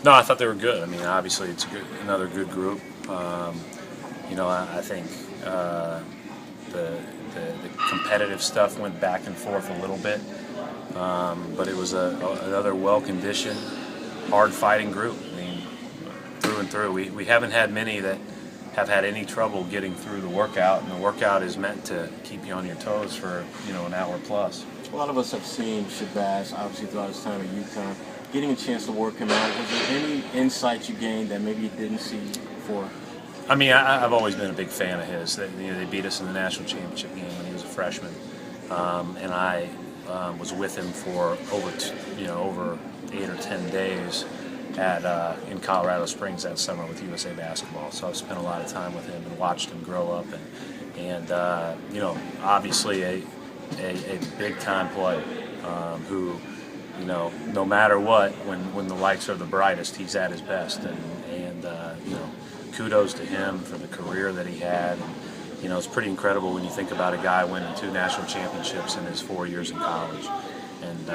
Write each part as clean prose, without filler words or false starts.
No, I thought they were good. I mean, obviously it's another good group. I think the competitive stuff went back and forth a little bit, but it was another well-conditioned, hard-fighting group. I mean, through and through. We haven't had many that have had any trouble getting through the workout, and the workout is meant to keep you on your toes for an hour plus. A lot of us have seen Shabazz, obviously, throughout his time at UConn. Getting a chance to work him out, was there any insights you gained that maybe you didn't see before? I mean, I've always been a big fan of his. They beat us in the national championship game when he was a freshman, and I was with him for over 8 or 10 days in Colorado Springs that summer with USA Basketball. So I've spent a lot of time with him and watched him grow up, and obviously a big time player who, no matter what, when the lights are the brightest, he's at his best, and kudos to him for the career that he had. And, it's pretty incredible when you think about a guy winning 2 national championships in his 4 years in college, and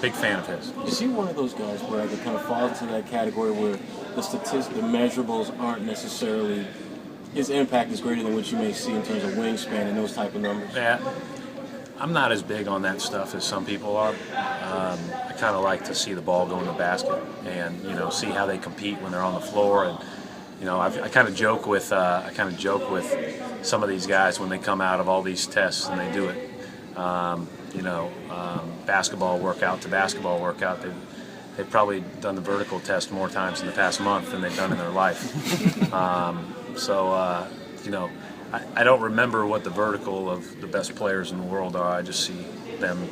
big fan of his. Is he one of those guys where they kind of fall into that category where the measurables aren't necessarily, his impact is greater than what you may see in terms of wingspan and those type of numbers? Yeah, I'm not as big on that stuff as some people are. I kind of like to see the ball go in the basket and see how they compete when they're on the floor. And I kind of joke with some of these guys when they come out of all these tests and they do it. Basketball workout to basketball workout. They've probably done the vertical test more times in the past month than they've done in their life. I don't remember what the vertical of the best players in the world are. I just see them,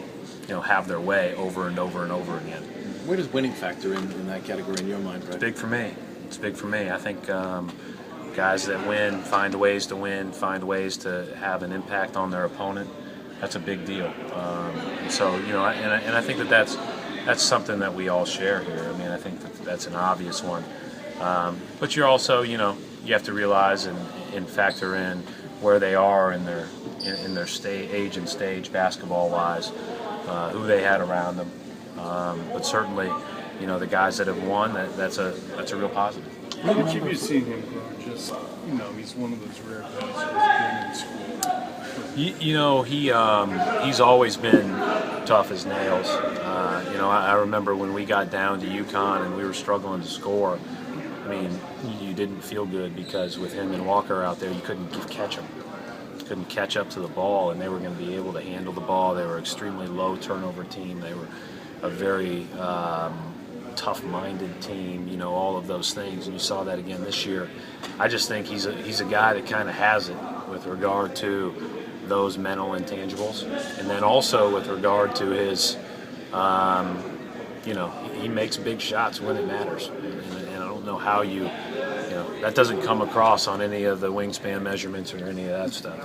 have their way over and over and over again. Where does winning factor in that category in your mind, Brett? It's big for me. It's big for me. I think guys that win find ways to have an impact on their opponent. That's a big deal. I think that's something that we all share here. I mean, I think that's an obvious one. But you're also, you have to realize and factor in where they are in their age and stage basketball-wise, who they had around them. But certainly, the guys that have won, that's a real positive. How much have you seen him grow? Just, he's one of those rare guys who's been in school. He's always been tough as nails. I remember when we got down to UConn and we were struggling to score. I mean, you didn't feel good because with him and Walker out there, you couldn't catch them. You couldn't catch up to the ball, and they were going to be able to handle the ball. They were an extremely low turnover team. They were a very tough-minded team. All of those things, and you saw that again this year. I just think he's a guy that kind of has it with regard to those mental intangibles, and then also with regard to his, he makes big shots when it matters, and I don't know how that doesn't come across on any of the wingspan measurements or any of that stuff.